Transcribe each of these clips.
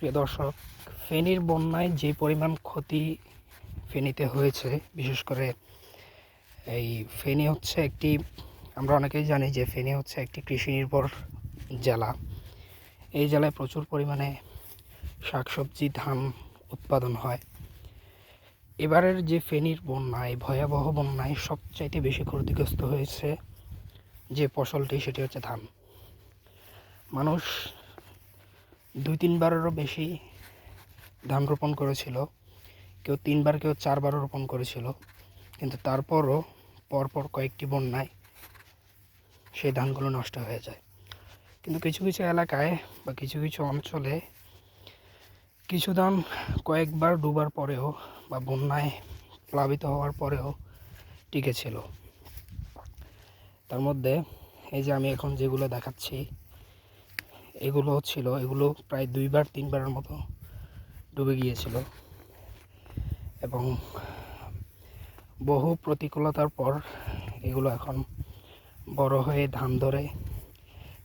প্রিয় দর্শক, ফেনীর বন্যায় যে পরিমাণ ক্ষতি ফেনীতে হয়েছে, বিশেষ করে এই ফেনী হচ্ছে একটি, আমরা অনেকেই জানি যে ফেনী হচ্ছে একটি কৃষি নির্ভর জেলা। এই জেলায় প্রচুর পরিমাণে শাকসবজি, ধান উৎপাদন হয়। এবারের যে ফেনীর বন্যায়, ভয়াবহ বন্যায় সবচাইতে বেশি ক্ষতিগ্রস্ত হয়েছে যে ফসলটি, সেটি হচ্ছে ধান। মানুষ 2-3বারেরও বেশি ধান রোপণ করেছিল, কেউ 3বার, কেউ 4বারও রোপণ করেছিল, কিন্তু তারপরও পরপর কয়েকটি বন্যায় সেই ধানগুলো নষ্ট হয়ে যায়। কিন্তু কিছু কিছু এলাকায় বা কিছু কিছু অঞ্চলে কিছু ধান কয়েকবার ডুবার পরেও বা বন্যায় প্লাবিত হওয়ার পরেও টিকে ছিল। তার মধ্যে এই যে আমি এখন যেগুলো দেখাচ্ছি, এগুলো প্রায় 2-3বারের মতো ডুবে গিয়েছিল এবং বহু প্রতিকূলতার পর এগুলো এখন বড় হয়ে ধান ধরে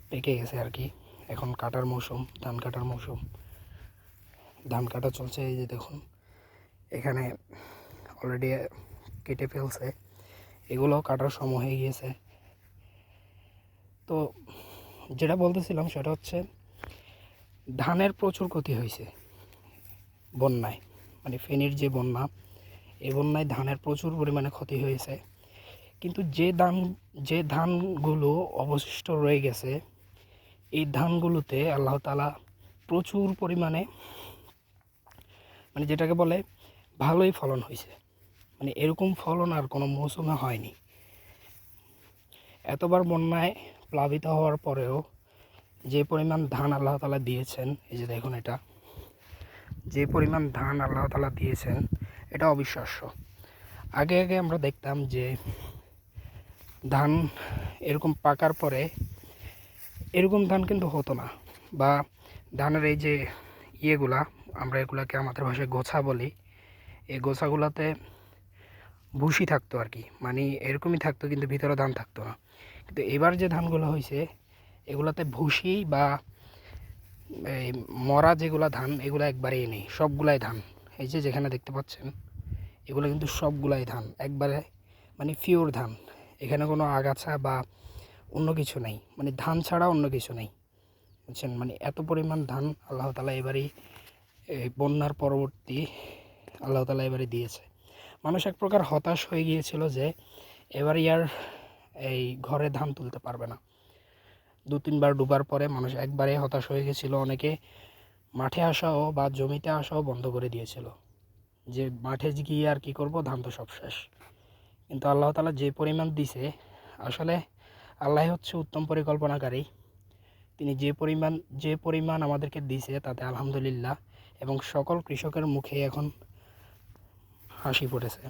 পেকে গেছে আর কি। এখন কাটার মৌসুম, ধান কাটার মৌসুম, ধান কাটা চলছে। এই যে দেখুন, এখানে অলরেডি কেটে ফেলছে, এগুলো কাটার সময় হয়ে গিয়েছে। তো যেটা বলতেছিলাম সেটা হচ্ছে, ধানের প্রচুর ক্ষতি হয়েছে বন্যায়, মানে ফেনীর যে বন্যা, এই বন্যায় ধানের প্রচুর পরিমাণে ক্ষতি হয়েছে। কিন্তু যে ধানগুলো অবশিষ্ট রয়ে গেছে, এই ধানগুলোতে আল্লাহ তাআলা প্রচুর পরিমাণে, মানে যেটাকে বলে ভালোই ফলন হয়েছে। মানে এরকম ফলন আর কোনো মৌসুমে হয়নি। এতবার বন্যায় প্লাবিত হওয়ার পরেও যে পরিমাণ ধান আল্লাহ তাআলা দিয়েছেন, এই যে দেখুন, এটা যে পরিমাণ ধান আল্লাহ তাআলা দিয়েছেন, এটা অবিশ্বাস্য। আগে আগে আমরা দেখতাম যে ধান এরকম পাকার পরে এরকম ধান কিন্তু হতো না, বা ধানের এই যে ইয়েগুলা, আমরা এগুলাকে আমাদের ভাষায় গোছা বলি, এই গোছাগুলাতে ভুসি থাকতো আর কি, মানে এরকমই থাকতো, কিন্তু ভিতরে ধান থাকতো না। কিন্তু এবার যে ধানগুলো হয়েছে, এগুলাতে ভুসি বা এই মরা যেগুলা ধান, এগুলো একবারেই নেই, সবগুলাই ধান। এই যে যেখানে দেখতে পাচ্ছেন, এগুলো কিন্তু সবগুলাই ধান, একবারে মানে পিওর ধান। এখানে কোনো আগাছা বা অন্য কিছু নেই, মানে ধান ছাড়া অন্য কিছু নেই, বুঝছেন? মানে এত পরিমাণ ধান আল্লাহ তাআলা এবারই, এই বন্যার পরবর্তী, আল্লাহ তাআলা এবারে দিয়েছে। মানুষ এক প্রকার হতাশ হয়ে গিয়েছিল যে এবারই আর এই ঘরে ধান তুলতে পারবে না। 2-3বার ডুবার পরে মানুষ একবারে হতাশ হয়ে গেছিল। অনেকে মাঠে আসাও বা জমিতে আসাও বন্ধ করে দিয়েছিল, যে মাঠে গিয়ে আর কি করব, ধান তো সব শেষ। কিন্তু আল্লাহ তাআলা যে পরিমাণ দিছে, আসলে আল্লাহ হচ্ছে উত্তম পরিকল্পনাকারী। তিনি যে পরিমাণ আমাদেরকে দিছে, তাতে আলহামদুলিল্লাহ, এবং সকল কৃষকের মুখে এখন হাসি ফুটেছে।